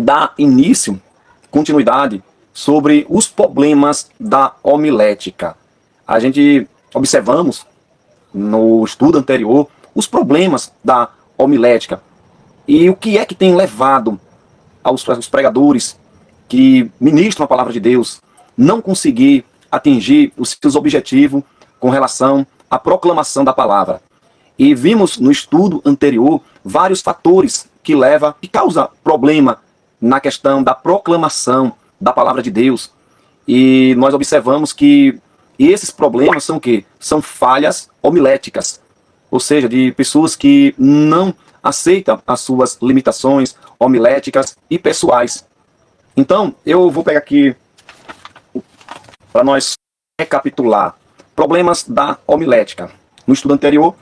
dar início, continuidade, sobre os problemas da homilética. A gente observamos no estudo anterior os problemas da homilética e o que é que tem levado aos pregadores que ministram a palavra de Deus não conseguir atingir os seus objetivos com relação à proclamação da palavra. E vimos no estudo anterior vários fatores que causam problema na questão da proclamação da palavra de Deus. E nós observamos que esses problemas são o quê? São falhas homiléticas, ou seja, de pessoas que não aceitam as suas limitações homiléticas e pessoais. Então, eu vou pegar aqui para nós recapitular problemas da homilética. No estudo anterior,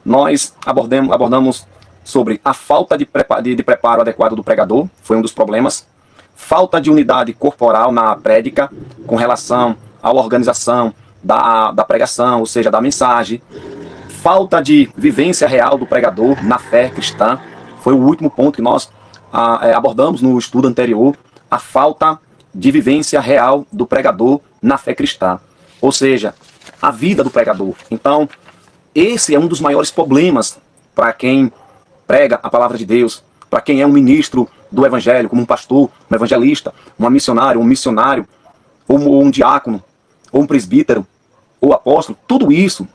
nós abordamos sobre a falta de preparo adequado do pregador, foi um dos problemas. Falta de unidade corporal na prédica com relação à organização da pregação, ou seja, da mensagem. Falta de vivência real do pregador na fé cristã, foi o último ponto que nós abordamos no estudo anterior, a falta de vivência real do pregador na fé cristã, ou seja, a vida do pregador. Então, esse é um dos maiores problemas para quem prega a palavra de Deus, para quem é um ministro do evangelho, como um pastor, um evangelista, um missionário, ou um diácono, ou um presbítero, ou apóstolo. Tudo isso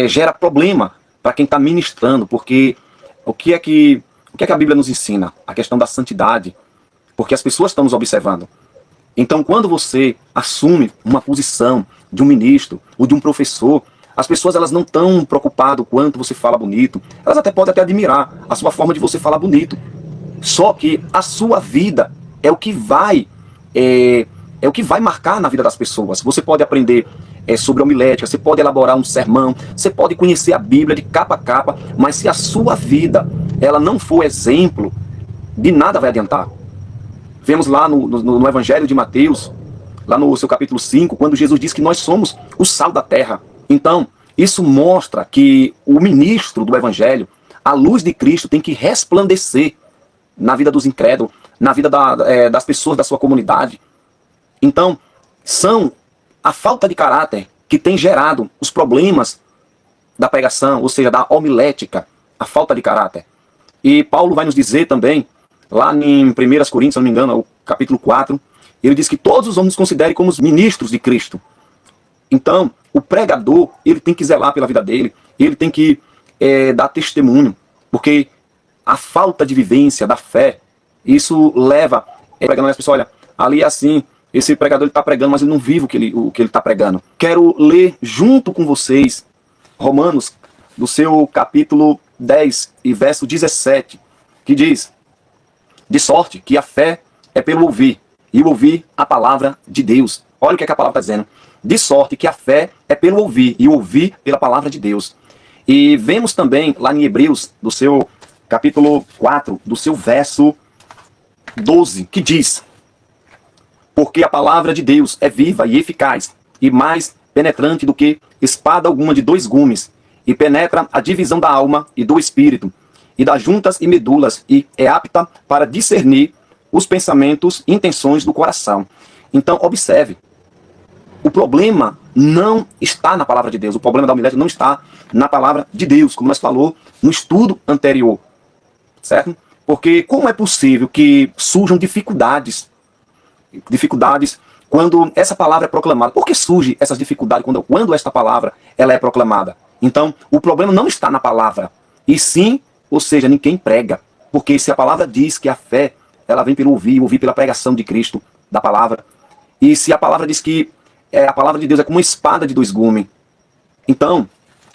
gera problema para quem está ministrando, porque o que é que a Bíblia nos ensina? A questão da santidade, porque as pessoas estão nos observando. Então, quando você assume uma posição de um ministro ou de um professor, as pessoas elas não estão preocupadas o quanto você fala bonito. Elas podem até admirar a sua forma de você falar bonito. Só que a sua vida é o que vai marcar na vida das pessoas. Você pode aprender sobre homilética, você pode elaborar um sermão, você pode conhecer a Bíblia de capa a capa, mas se a sua vida ela não for exemplo, de nada vai adiantar. Vemos lá no Evangelho de Mateus, lá no seu capítulo 5, quando Jesus diz que nós somos o sal da terra. Então, isso mostra que o ministro do Evangelho, a luz de Cristo tem que resplandecer na vida dos incrédulos, na vida das pessoas da sua comunidade. Então, são a falta de caráter que tem gerado os problemas da pregação, ou seja, da homilética, a falta de caráter. E Paulo vai nos dizer também, lá em 1 Coríntios, se não me engano, o capítulo 4, ele diz que todos os homens considerem como os ministros de Cristo. Então, o pregador, ele tem que zelar pela vida dele, ele tem que dar testemunho, porque a falta de vivência da fé, isso leva pregando as pessoas, olha, ali é assim, esse pregador está pregando, mas ele não vive o que ele está pregando. Quero ler junto com vocês Romanos, do seu capítulo 10 e verso 17, que diz: de sorte que a fé é pelo ouvir, e o ouvir a palavra de Deus. Olha o que a palavra está dizendo. De sorte que a fé é pelo ouvir, e o ouvir pela palavra de Deus. E vemos também lá em Hebreus, do seu capítulo 4, do seu verso 12, que diz: porque a palavra de Deus é viva e eficaz, e mais penetrante do que espada alguma de dois gumes, e penetra a divisão da alma e do espírito, e das juntas e medulas, e é apta para discernir os pensamentos e intenções do coração. Então, observe, o problema não está na palavra de Deus, o problema da homilética não está na palavra de Deus, como nós falou no estudo anterior, certo? Porque como é possível que surjam dificuldades quando essa palavra é proclamada? Por que surgem essas dificuldades quando esta palavra ela é proclamada? Então, o problema não está na palavra, e sim, ou seja, ninguém prega. Porque se a palavra diz que a fé ela vem pelo ouvir pela pregação de Cristo, da palavra, e se a palavra diz que a palavra de Deus é como uma espada de dois gumes, então,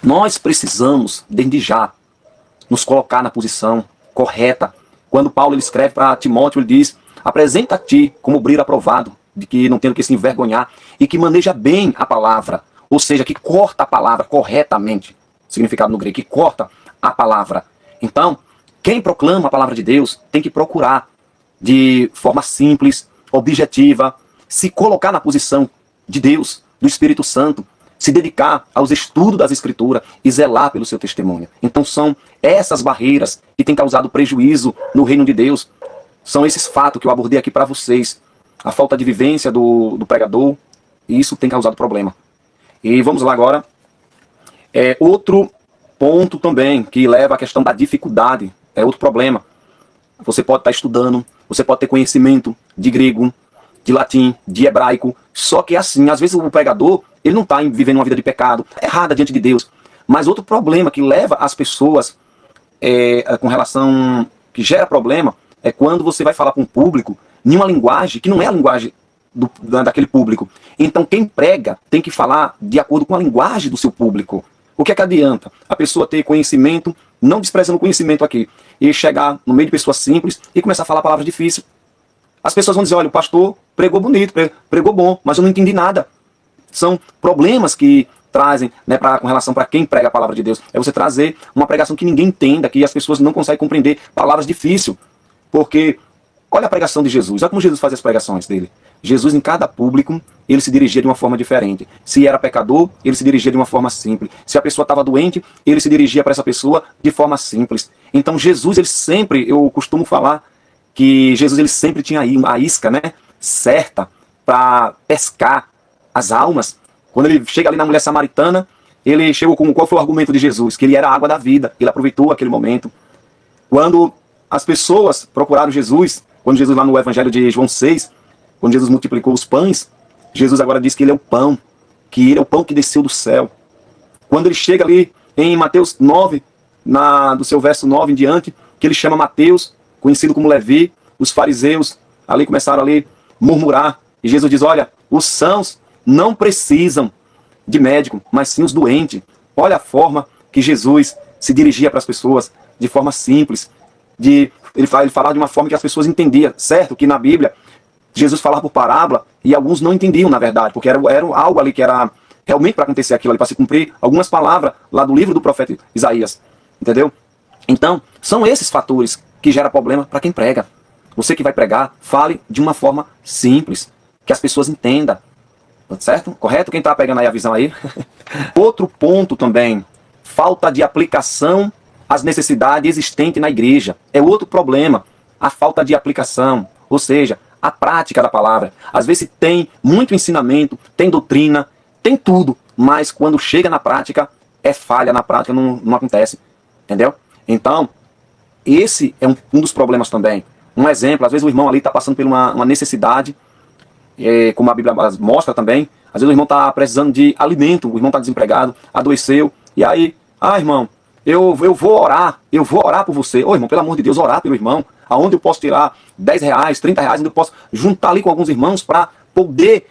nós precisamos, desde já, nos colocar na posição correta. Quando Paulo ele escreve para Timóteo, ele diz: apresenta-te como obreiro aprovado, de que não tem o que se envergonhar, e que maneja bem a palavra, ou seja, que corta a palavra corretamente, significado no grego, que corta a palavra. Então, quem proclama a palavra de Deus tem que procurar, de forma simples, objetiva, se colocar na posição de Deus, do Espírito Santo, se dedicar aos estudos das Escrituras e zelar pelo seu testemunho. Então são essas barreiras que têm causado prejuízo no reino de Deus. São esses fatos que eu abordei aqui para vocês. A falta de vivência do pregador, e isso tem causado problema. E vamos lá agora. Outro ponto também que leva à questão da dificuldade, é outro problema. Você pode estar estudando, você pode ter conhecimento de grego, de latim, de hebraico, só que assim, às vezes o pregador, ele não está vivendo uma vida de pecado, errada diante de Deus. Mas outro problema que leva as pessoas com relação, que gera problema, é quando você vai falar para um público em uma linguagem que não é a linguagem daquele público. Então quem prega tem que falar de acordo com a linguagem do seu público. O que é que adianta? A pessoa ter conhecimento, não desprezando o conhecimento aqui, e chegar no meio de pessoas simples e começar a falar palavras difíceis. As pessoas vão dizer, olha, o pastor pregou bonito, pregou bom, mas eu não entendi nada. São problemas que trazem, né, com relação para quem prega a palavra de Deus. É você trazer uma pregação que ninguém entenda, que as pessoas não conseguem compreender palavras difíceis. Porque olha a pregação de Jesus, olha como Jesus fazia as pregações dele. Jesus, em cada público, ele se dirigia de uma forma diferente. Se era pecador, ele se dirigia de uma forma simples. Se a pessoa estava doente, ele se dirigia para essa pessoa de forma simples. Então Jesus, ele sempre, eu costumo falar, que Jesus ele sempre tinha a isca, né, certa para pescar as almas. Quando ele chega ali na mulher samaritana, ele chegou com qual foi o argumento de Jesus? Que ele era a água da vida. Ele aproveitou aquele momento. Quando as pessoas procuraram Jesus, quando Jesus lá no Evangelho de João 6, quando Jesus multiplicou os pães, Jesus agora diz que ele é o pão, que ele é o pão que desceu do céu. Quando ele chega ali em Mateus 9, do seu verso 9 em diante, que ele chama Mateus, conhecido como Levi, os fariseus ali começaram ali murmurar. E Jesus diz, olha, os sãos não precisam de médico, mas sim os doentes. Olha a forma que Jesus se dirigia para as pessoas, de forma simples. Ele falava de uma forma que as pessoas entendiam. Certo que na Bíblia, Jesus falava por parábola e alguns não entendiam, na verdade, porque era algo ali que era realmente para acontecer aquilo ali, para se cumprir algumas palavras lá do livro do profeta Isaías. Entendeu? Então, são esses fatores que geram problema para quem prega. Você que vai pregar, fale de uma forma simples, que as pessoas entendam. Certo? Correto? Quem está pegando aí a visão aí? Outro ponto também, falta de aplicação às necessidades existentes na igreja. É outro problema, a falta de aplicação, ou seja, a prática da palavra. Às vezes tem muito ensinamento, tem doutrina, tem tudo, mas quando chega na prática, é falha na prática, não acontece. Entendeu? Então, esse é um dos problemas também. Um exemplo, às vezes o irmão ali está passando por uma necessidade, como a Bíblia mostra também, às vezes o irmão está precisando de alimento, o irmão está desempregado, adoeceu, e aí, irmão, eu vou orar por você. Ô irmão, pelo amor de Deus, orar pelo irmão, aonde eu posso tirar 10 reais, 30 reais, onde eu posso juntar ali com alguns irmãos para poder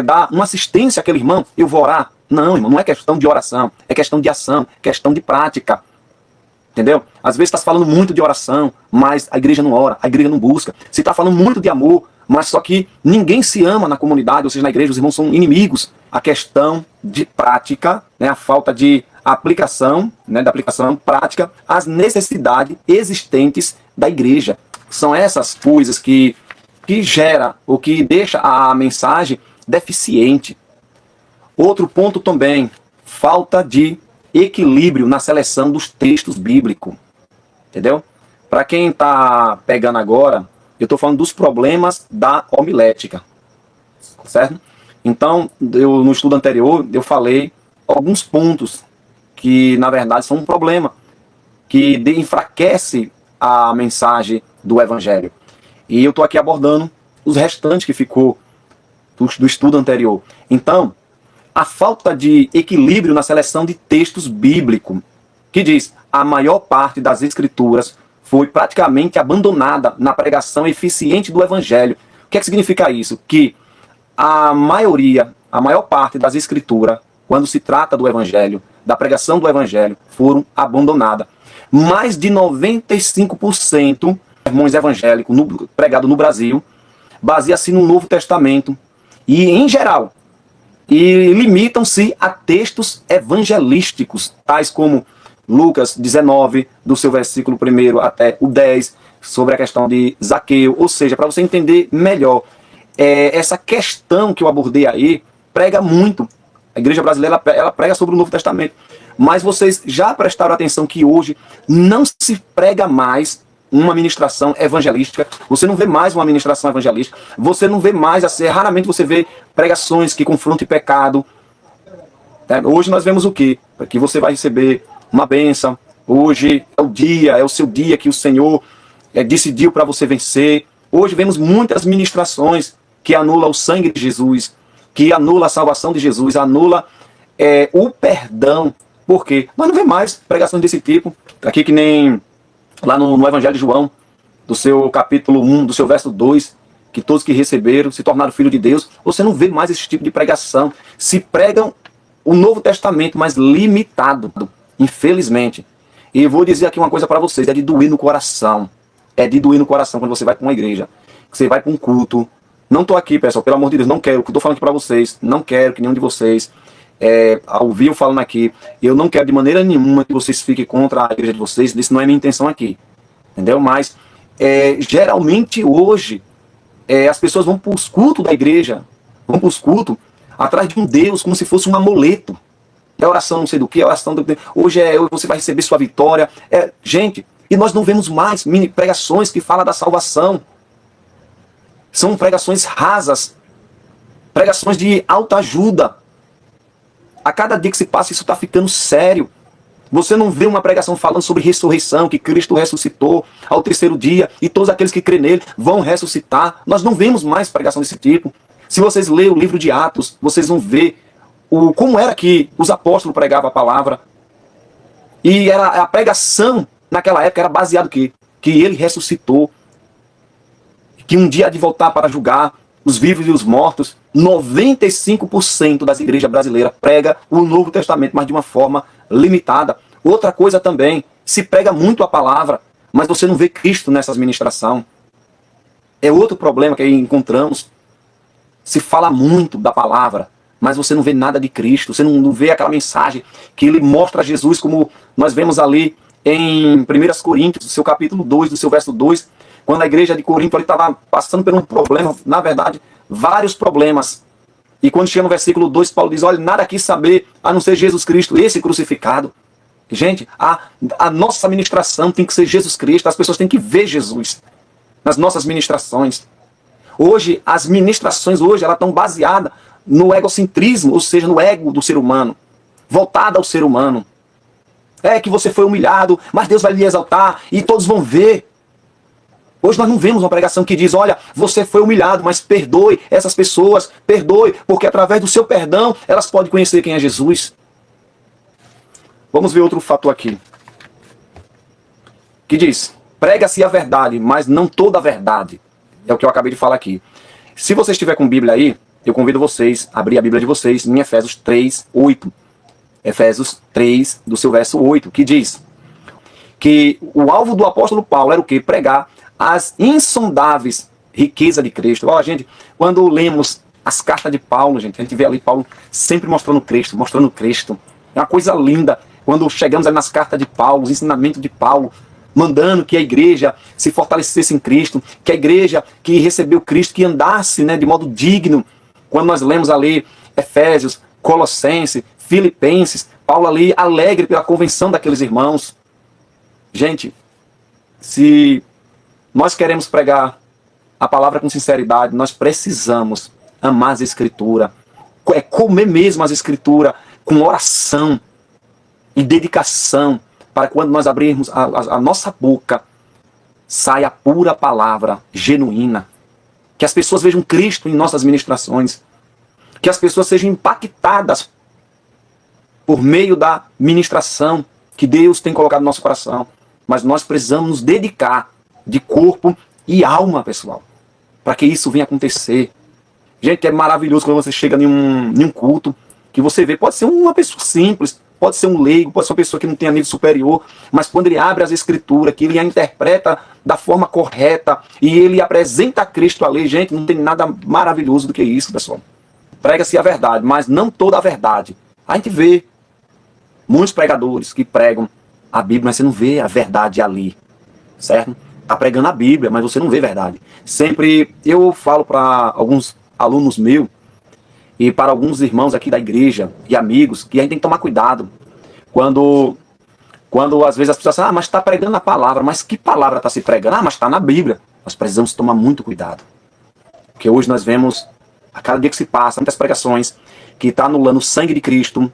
dar uma assistência àquele irmão, eu vou orar. Não, irmão, não é questão de oração, é questão de ação, questão de prática. Entendeu? Às vezes está falando muito de oração, mas a igreja não ora, a igreja não busca. Se está falando muito de amor, mas só que ninguém se ama na comunidade, ou seja, na igreja, os irmãos são inimigos. A questão de prática, né, a falta de aplicação, né, da aplicação prática às necessidades existentes da igreja. São essas coisas que gera, ou que deixa a mensagem deficiente. Outro ponto também, falta de equilíbrio na seleção dos textos bíblicos. Entendeu? Para quem está pegando agora, eu estou falando dos problemas da homilética. Certo? Então, no estudo anterior, eu falei alguns pontos que, na verdade, são um problema, que enfraquece a mensagem do Evangelho. E eu estou aqui abordando os restantes que ficou do estudo anterior. Então, a falta de equilíbrio na seleção de textos bíblicos, que diz, a maior parte das escrituras foi praticamente abandonada na pregação eficiente do Evangelho. O que é que significa isso? Que a maior parte das escrituras, quando se trata do Evangelho, da pregação do Evangelho, foram abandonadas. Mais de 95% dos sermões evangélicos pregados no Brasil baseia-se no Novo Testamento. E, em geral, limitam-se a textos evangelísticos, tais como Lucas 19, do seu versículo 1 até o 10, sobre a questão de Zaqueu. Ou seja, para você entender melhor, essa questão que eu abordei aí, prega muito. A igreja brasileira ela prega sobre o Novo Testamento. Mas vocês já prestaram atenção que hoje não se prega mais uma ministração evangelística, você não vê mais uma ministração evangelística, você não vê mais, assim, raramente você vê pregações que confrontam pecado. Hoje nós vemos o quê? Que você vai receber uma bênção, hoje é o dia, é o seu dia que o Senhor decidiu para você vencer. Hoje vemos muitas ministrações que anulam o sangue de Jesus, que anula a salvação de Jesus, anula o perdão. Por quê? Nós não vemos mais pregações desse tipo. Aqui que nem lá no Evangelho de João, do seu capítulo 1, do seu verso 2, que todos que receberam se tornaram filhos de Deus. Você não vê mais esse tipo de pregação. Se pregam o Novo Testamento, mas limitado, infelizmente. E eu vou dizer aqui uma coisa para vocês, é de doer no coração. É de doer no coração quando você vai para uma igreja, que você vai para um culto. Não estou aqui, pessoal, pelo amor de Deus, não quero, o que eu estou falando aqui para vocês, não quero que nenhum de vocês, ao ouvir eu falando aqui, eu não quero de maneira nenhuma que vocês fiquem contra a igreja de vocês, isso não é minha intenção aqui, entendeu? Mas, geralmente hoje, as pessoas vão para os cultos da igreja, vão para os cultos, atrás de um Deus, como se fosse um amuleto. É oração não sei do que, é oração do que. Hoje você vai receber sua vitória. Gente, e nós não vemos mais mini pregações que falam da salvação. São pregações rasas, pregações de autoajuda. A cada dia que se passa, isso está ficando sério. Você não vê uma pregação falando sobre ressurreição, que Cristo ressuscitou ao terceiro dia, e todos aqueles que crêem nele vão ressuscitar. Nós não vemos mais pregação desse tipo. Se vocês lerem o livro de Atos, vocês vão ver como era que os apóstolos pregavam a palavra. E a pregação naquela época era baseada que ele ressuscitou, que um dia há de voltar para julgar os vivos e os mortos. 95% das igrejas brasileiras prega o Novo Testamento, mas de uma forma limitada. Outra coisa também, se prega muito a palavra, mas você não vê Cristo nessas ministrações. É outro problema que aí encontramos. Se fala muito da palavra, mas você não vê nada de Cristo, você não vê aquela mensagem que ele mostra Jesus, como nós vemos ali em 1 Coríntios, do seu capítulo 2, do seu verso 2, quando a igreja de Corinto estava passando por um problema, na verdade, vários problemas. E quando chega no versículo 2, Paulo diz, olha, nada quis saber, a não ser Jesus Cristo, esse crucificado. Gente, a nossa ministração tem que ser Jesus Cristo, as pessoas têm que ver Jesus nas nossas ministrações. Hoje, as ministrações hoje, elas estão baseadas no egocentrismo, ou seja, no ego do ser humano, voltada ao ser humano. É que você foi humilhado, mas Deus vai lhe exaltar e todos vão ver. Hoje nós não vemos uma pregação que diz, olha, você foi humilhado, mas perdoe essas pessoas, perdoe, porque através do seu perdão, elas podem conhecer quem é Jesus. Vamos ver outro fato aqui. Que diz, prega-se a verdade, mas não toda a verdade. É o que eu acabei de falar aqui. Se você estiver com Bíblia aí, eu convido vocês a abrir a Bíblia de vocês em Efésios 3, 8. Efésios 3, do seu verso 8, que diz que o alvo do apóstolo Paulo era o quê? Pregar as insondáveis riquezas de Cristo. Ó, gente, quando lemos as cartas de Paulo, gente, a gente vê ali Paulo sempre mostrando Cristo, mostrando Cristo. É uma coisa linda. Quando chegamos ali nas cartas de Paulo, os ensinamentos de Paulo, mandando que a igreja se fortalecesse em Cristo, que a igreja que recebeu Cristo, que andasse, né, de modo digno. Quando nós lemos ali Efésios, Colossenses, Filipenses, Paulo ali alegre pela convenção daqueles irmãos. Gente, se nós queremos pregar a palavra com sinceridade, nós precisamos amar as Escrituras, comer mesmo as Escrituras com oração e dedicação, para quando nós abrirmos a nossa boca, saia a pura palavra genuína. Que as pessoas vejam Cristo em nossas ministrações. Que as pessoas sejam impactadas por meio da ministração que Deus tem colocado no nosso coração. Mas nós precisamos nos dedicar de corpo e alma, pessoal, para que isso venha acontecer. Gente, é maravilhoso quando você chega em um culto, que você vê, pode ser uma pessoa simples, pode ser um leigo, pode ser uma pessoa que não tenha nível superior, mas quando ele abre as Escrituras, que ele a interpreta da forma correta, e ele apresenta a Cristo ali, gente, não tem nada maravilhoso do que isso, pessoal. Prega-se a verdade, mas não toda a verdade. A gente vê muitos pregadores que pregam a Bíblia, mas você não vê a verdade ali, certo? Está pregando a Bíblia, mas você não vê verdade. Sempre eu falo para alguns alunos meus, e para alguns irmãos aqui da igreja e amigos, que a gente tem que tomar cuidado quando Quando às vezes as pessoas falam, mas está pregando a palavra, mas que palavra está se pregando? Mas está na Bíblia. Nós precisamos tomar muito cuidado. Porque hoje nós vemos, a cada dia que se passa, muitas pregações que está anulando o sangue de Cristo,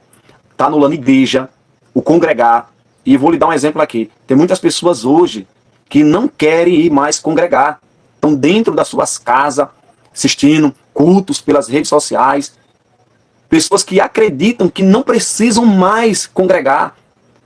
está anulando a igreja, o congregar. E vou lhe dar um exemplo aqui. Tem muitas pessoas hoje que não querem ir mais congregar. Estão dentro das suas casas, assistindo cultos pelas redes sociais. Pessoas que acreditam que não precisam mais congregar.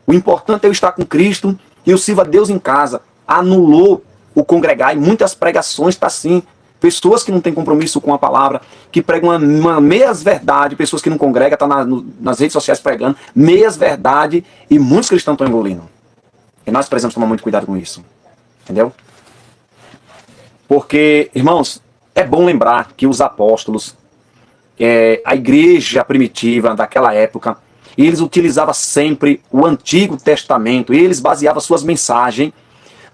O importante é eu estar com Cristo e eu sirvo a Deus em casa. Anulou o congregar e muitas pregações está assim. Pessoas que não têm compromisso com a palavra, que pregam uma meias-verdade, pessoas que não congregam, estão nas redes sociais pregando meias-verdade e muitos cristãos estão engolindo. E nós precisamos tomar muito cuidado com isso. Entendeu? Porque, irmãos, é bom lembrar que os apóstolos, a igreja primitiva daquela época, eles utilizavam sempre o Antigo Testamento, e eles baseavam suas mensagens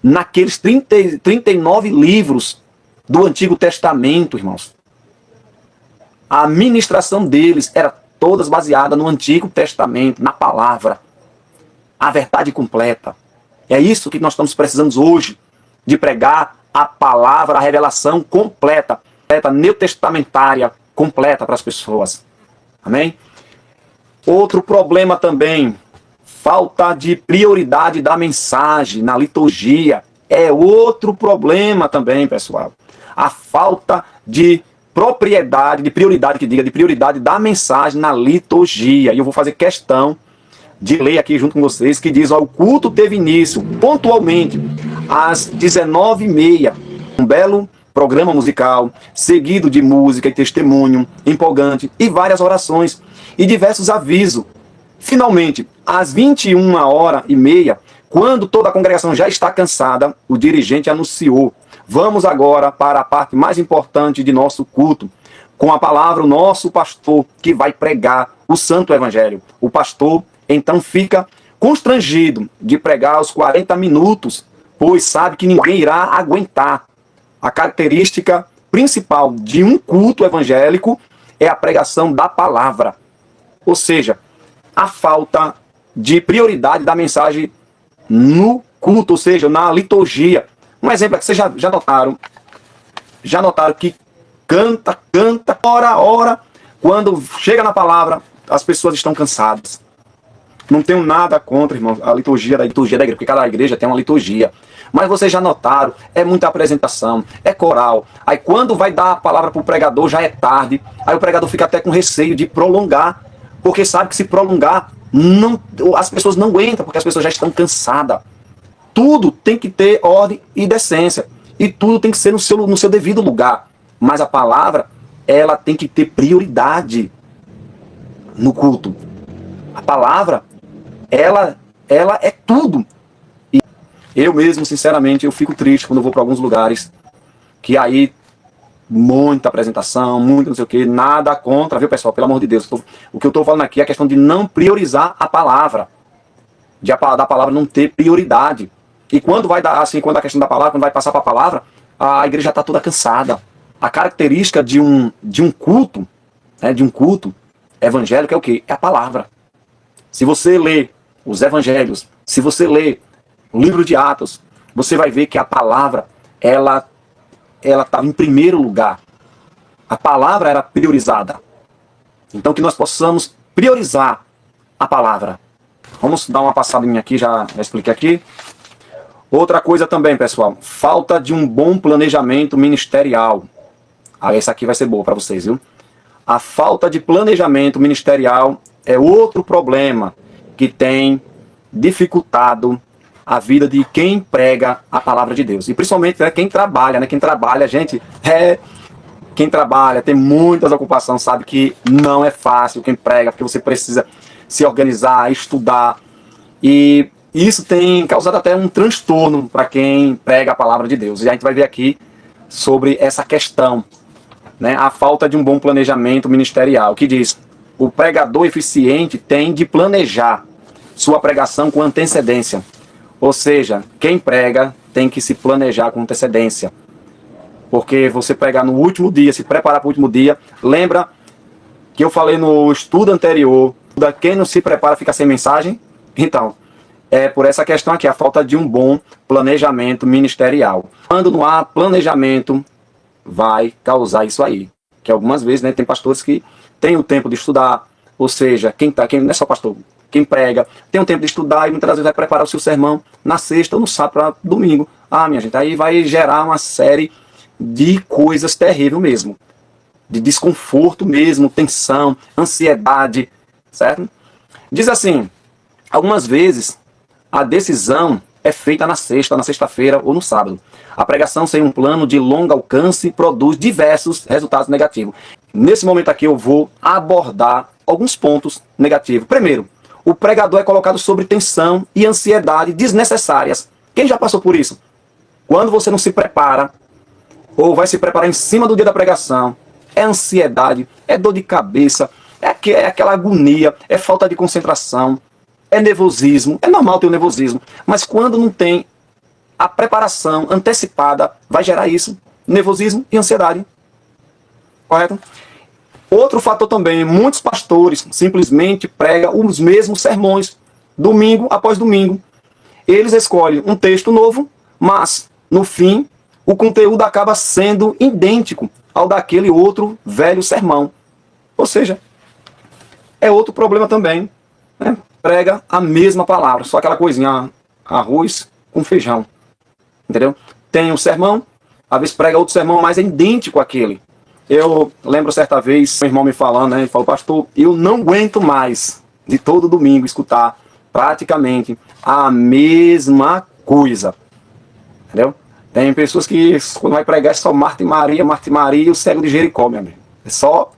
naqueles 39 livros do Antigo Testamento, irmãos. A ministração deles era todas baseada no Antigo Testamento, na palavra, a verdade completa. É isso que nós estamos precisando hoje, de pregar a palavra, a revelação completa, neotestamentária, completa para as pessoas. Amém? Outro problema também, falta de prioridade da mensagem na liturgia. É outro problema também, pessoal. A falta de propriedade, de prioridade da mensagem na liturgia. E eu vou fazer questão de ler aqui junto com vocês, que diz, ó, o culto teve início pontualmente às 19h30. Um belo programa musical, seguido de música e testemunho empolgante e várias orações e diversos avisos. Finalmente, às 21h30, quando toda a congregação já está cansada, o dirigente anunciou: vamos agora para a parte mais importante de nosso culto. Com a palavra, o nosso pastor que vai pregar o Santo Evangelho. O pastor então fica constrangido de pregar os 40 minutos, pois sabe que ninguém irá aguentar. A característica principal de um culto evangélico é a pregação da palavra. Ou seja, a falta de prioridade da mensagem no culto, ou seja, na liturgia. Um exemplo é que vocês já notaram que canta, ora, quando chega na palavra, as pessoas estão cansadas. Não tenho nada contra, irmão, a liturgia da igreja, porque cada igreja tem uma liturgia. Mas vocês já notaram, é muita apresentação, é coral. Aí quando vai dar a palavra para o pregador, já é tarde. Aí o pregador fica até com receio de prolongar, porque sabe que se prolongar, as pessoas não aguentam, porque as pessoas já estão cansadas. Tudo tem que ter ordem e decência. E tudo tem que ser no seu devido lugar. Mas a palavra, ela tem que ter prioridade no culto. A palavra, ela é tudo. E eu mesmo, sinceramente, eu fico triste quando eu vou para alguns lugares que aí muita apresentação, muito não sei o que, nada contra, viu, pessoal? Pelo amor de Deus. O que eu estou falando aqui é a questão de não priorizar a palavra. Da palavra não ter prioridade. E quando vai dar, assim, quando a questão da palavra, quando vai passar para a palavra, a igreja está toda cansada. A característica de um culto, né, de um culto evangélico é o quê? É a palavra. Se você lê os evangelhos, se você lê o livro de Atos, você vai ver que a palavra, ela estava em primeiro lugar. A palavra era priorizada. Então que nós possamos priorizar a palavra. Vamos dar uma passadinha aqui, já expliquei aqui. Outra coisa também, pessoal, falta de um bom planejamento ministerial. Essa aqui vai ser boa para vocês, viu? A falta de planejamento ministerial é outro problema que tem dificultado a vida de quem prega a palavra de Deus. E principalmente quem trabalha, né? Quem trabalha, gente, quem trabalha, tem muitas ocupações, sabe que não é fácil quem prega, porque você precisa se organizar, estudar. E isso tem causado até um transtorno para quem prega a palavra de Deus. E a gente vai ver aqui sobre essa questão, né? A falta de um bom planejamento ministerial, que diz: o pregador eficiente tem de planejar sua pregação com antecedência. Ou seja, quem prega tem que se planejar com antecedência. Porque você pregar no último dia, se preparar para o último dia, lembra que eu falei no estudo anterior, quem não se prepara fica sem mensagem? Então, é por essa questão aqui, a falta de um bom planejamento ministerial. Quando não há planejamento, vai causar isso aí. Que algumas vezes, né, tem pastores que têm o tempo de estudar, ou seja, quem não é só pastor, quem prega, tem o tempo de estudar e muitas vezes vai preparar o seu sermão na sexta ou no sábado para domingo. Ah, minha gente, aí vai gerar uma série de coisas terríveis mesmo. De desconforto mesmo, tensão, ansiedade, certo? Diz assim, algumas vezes a decisão é feita na sexta-feira ou no sábado. A pregação sem um plano de longo alcance produz diversos resultados negativos. Nesse momento aqui eu vou abordar alguns pontos negativos. Primeiro, o pregador é colocado sob tensão e ansiedade desnecessárias. Quem já passou por isso? Quando você não se prepara, ou vai se preparar em cima do dia da pregação, é ansiedade, é dor de cabeça, é aquela agonia, é falta de concentração, é nervosismo. É normal ter o nervosismo, mas quando não tem a preparação antecipada, vai gerar isso, nervosismo e ansiedade. Correto? Outro fator também, muitos pastores simplesmente pregam os mesmos sermões, domingo após domingo. Eles escolhem um texto novo, mas, no fim, o conteúdo acaba sendo idêntico ao daquele outro velho sermão. Ou seja, é outro problema também, né? Prega a mesma palavra, só aquela coisinha, arroz com feijão. Entendeu? Tem um sermão, às vezes prega outro sermão, mas é idêntico àquele. Eu lembro certa vez, meu irmão me falando, né? Ele falou, pastor, eu não aguento mais de todo domingo escutar praticamente a mesma coisa. Entendeu? Tem pessoas que, quando vai pregar, é só Marta e Maria e o cego de Jericó, meu amigo. É só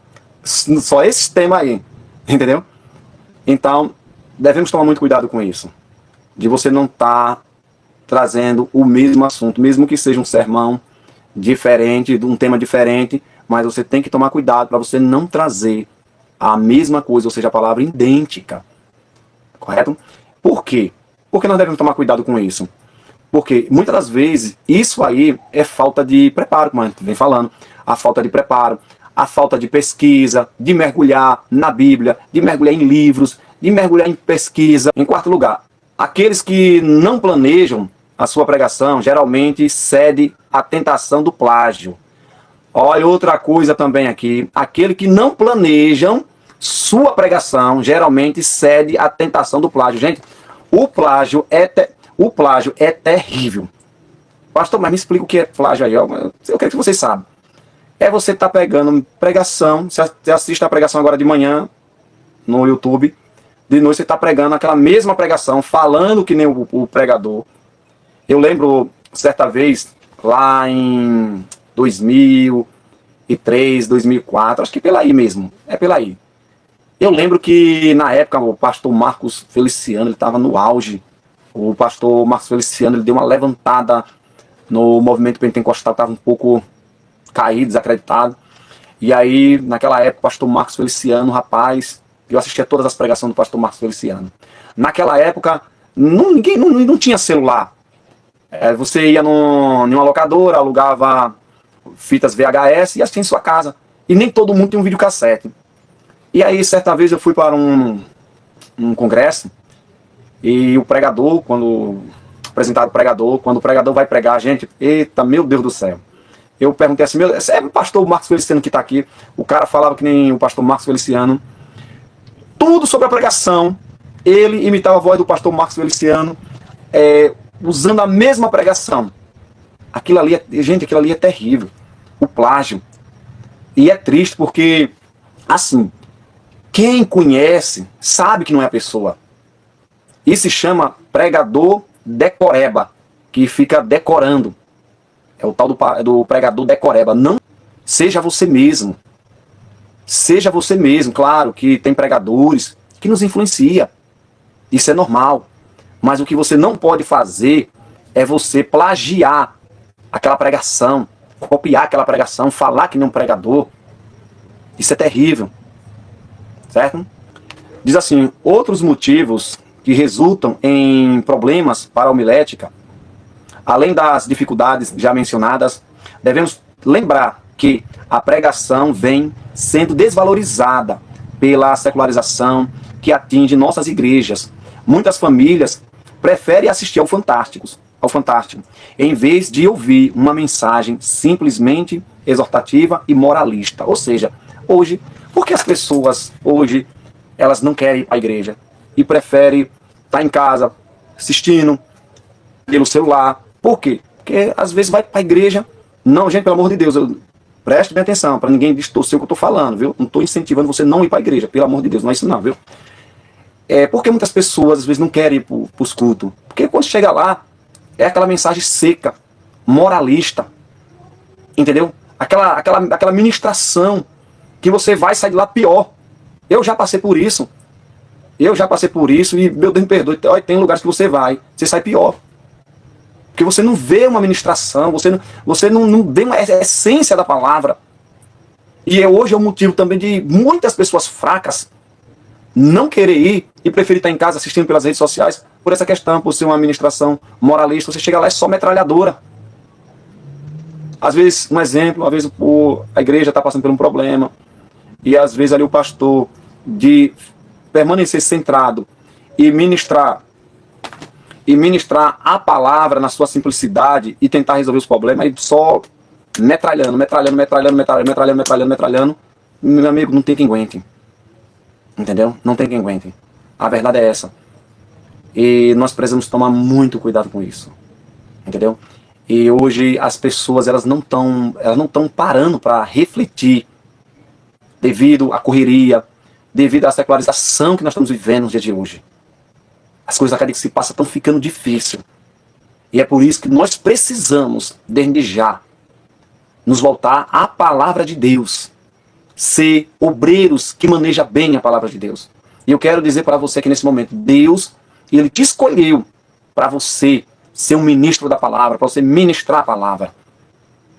esse tema aí. Entendeu? Então, devemos tomar muito cuidado com isso. De você não estar trazendo o mesmo assunto, mesmo que seja um sermão diferente, de um tema diferente, mas você tem que tomar cuidado para você não trazer a mesma coisa, ou seja, a palavra idêntica. Correto? Por quê? Porque nós devemos tomar cuidado com isso. Porque muitas das vezes isso aí é falta de preparo, como a gente vem falando. A falta de preparo, a falta de pesquisa, de mergulhar na Bíblia, de mergulhar em livros, de mergulhar em pesquisa. Em quarto lugar, aqueles que não planejam a sua pregação geralmente cede à tentação do plágio. Olha outra coisa também aqui. Aquele que não planejam sua pregação geralmente cede à tentação do plágio. Gente, o plágio é terrível. Pastor, mas me explica o que é plágio aí. Eu quero que vocês saibam. É você estar pegando pregação, você assiste a pregação agora de manhã no YouTube, de noite você está pregando aquela mesma pregação, falando que nem o pregador. Eu lembro, certa vez, lá em 2003, 2004, acho que pela aí mesmo, é pela aí. Eu lembro que, na época, o pastor Marcos Feliciano, ele estava no auge. O pastor Marcos Feliciano, ele deu uma levantada no movimento pentecostal, estava um pouco caído, desacreditado. E aí, naquela época, o pastor Marcos Feliciano, rapaz, eu assistia todas as pregações do pastor Marcos Feliciano. Naquela época, ninguém não tinha celular. Você ia numa locadora, alugava fitas VHS e assistia em sua casa. E nem todo mundo tinha um videocassete. E aí, certa vez, eu fui para um congresso, e o pregador, quando o pregador vai pregar, gente, eita, meu Deus do céu. Eu perguntei assim, é o pastor Marcos Feliciano que está aqui? O cara falava que nem o pastor Marcos Feliciano. Tudo sobre a pregação, ele imitava a voz do pastor Marcos Feliciano, usando a mesma pregação. Aquilo ali é terrível. O plágio. E é triste porque, assim, quem conhece sabe que não é a pessoa. Isso se chama pregador decoreba, que fica decorando. É o tal do pregador decoreba. Não seja você mesmo. Seja você mesmo. Claro que tem pregadores que nos influenciam. Isso é normal. Mas o que você não pode fazer é você plagiar aquela pregação, copiar aquela pregação, falar que nem um pregador. Isso é terrível. Certo? Diz assim, outros motivos que resultam em problemas para a homilética, além das dificuldades já mencionadas, devemos lembrar que a pregação vem sendo desvalorizada pela secularização que atinge nossas igrejas. Muitas famílias prefere assistir ao Fantástico, em vez de ouvir uma mensagem simplesmente exortativa e moralista. Ou seja, hoje, por que as pessoas hoje elas não querem ir para a igreja e preferem estar em casa assistindo pelo celular? Por quê? Porque às vezes vai para a igreja. Não, gente, pelo amor de Deus, preste bem atenção, para ninguém distorcer o que eu estou falando, viu? Não estou incentivando você não ir para a igreja, pelo amor de Deus, não é isso não, viu? Porque muitas pessoas às vezes não querem ir para os cultos. Porque quando chega lá, é aquela mensagem seca, moralista, entendeu? Aquela ministração que você vai sair de lá pior. Eu já passei por isso. E, meu Deus me perdoe, tem lugares que você sai pior. Porque você não vê uma ministração, você não vê uma essência da palavra. E hoje é o motivo também de muitas pessoas fracas não querer ir e preferir estar em casa assistindo pelas redes sociais por essa questão, por ser uma ministração moralista. Você chega lá, é só metralhadora. Às vezes, um exemplo, às vezes a igreja está passando por um problema e às vezes ali o pastor, de permanecer centrado e ministrar a palavra na sua simplicidade e tentar resolver os problemas, aí só metralhando. Meu amigo, não tem quem aguente. Entendeu? Não tem quem aguente. A verdade é essa. E nós precisamos tomar muito cuidado com isso. Entendeu? E hoje as pessoas elas não estão parando para refletir devido à correria, devido à secularização que nós estamos vivendo nos dias de hoje. As coisas a cada dia que se passa estão ficando difíceis. E é por isso que nós precisamos, desde já, nos voltar à palavra de Deus. Ser obreiros que manejam bem a palavra de Deus. E eu quero dizer para você que nesse momento, Deus, Ele te escolheu para você ser um ministro da palavra, para você ministrar a palavra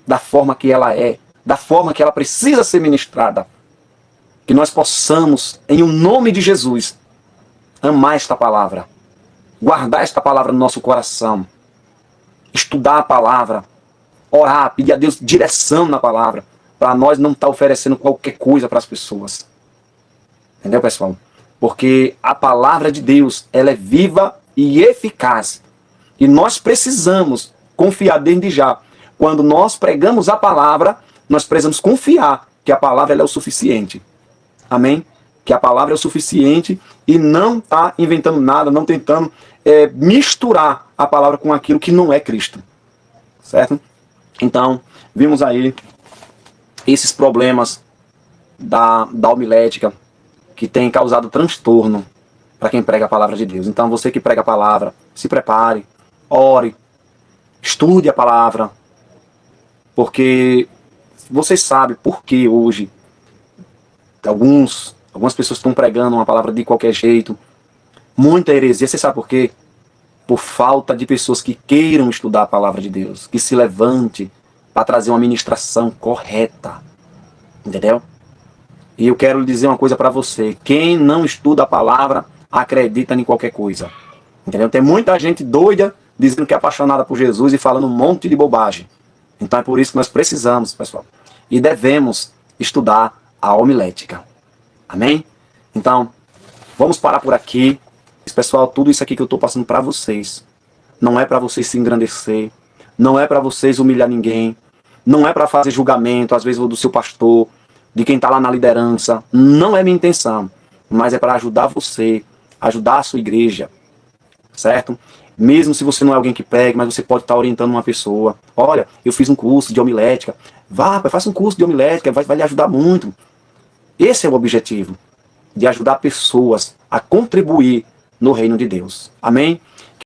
da forma que ela é, da forma que ela precisa ser ministrada. Que nós possamos, em o nome de Jesus, amar esta palavra, guardar esta palavra no nosso coração, estudar a palavra, orar, pedir a Deus direção na palavra, para nós não estar oferecendo qualquer coisa para as pessoas. Entendeu, pessoal? Porque a palavra de Deus, ela é viva e eficaz. E nós precisamos confiar desde já. Quando nós pregamos a palavra, nós precisamos confiar que a palavra ela é o suficiente. Amém? Que a palavra é o suficiente e não está inventando nada, não tentando misturar a palavra com aquilo que não é Cristo. Certo? Então, vimos aí esses problemas da homilética que tem causado transtorno para quem prega a palavra de Deus. Então, você que prega a palavra, se prepare, ore, estude a palavra, porque você sabe por que hoje algumas pessoas estão pregando uma palavra de qualquer jeito, muita heresia. Você sabe por quê? Por falta de pessoas que queiram estudar a palavra de Deus, que se levante para trazer uma ministração correta. Entendeu? E eu quero lhe dizer uma coisa para você. Quem não estuda a palavra, acredita em qualquer coisa. Entendeu? Tem muita gente doida dizendo que é apaixonada por Jesus e falando um monte de bobagem. Então é por isso que nós precisamos, pessoal, e devemos estudar a homilética. Amém? Então, vamos parar por aqui. Pessoal, tudo isso aqui que eu estou passando para vocês, não é para vocês se engrandecer, não é para vocês humilhar ninguém, não é para fazer julgamento, às vezes do seu pastor, de quem está lá na liderança. Não é minha intenção, mas é para ajudar você, ajudar a sua igreja, certo? Mesmo se você não é alguém que pregue, mas você pode estar orientando uma pessoa. Olha, eu fiz um curso de homilética. Vá, faça um curso de homilética, vai lhe ajudar muito. Esse é o objetivo, de ajudar pessoas a contribuir no reino de Deus. Amém?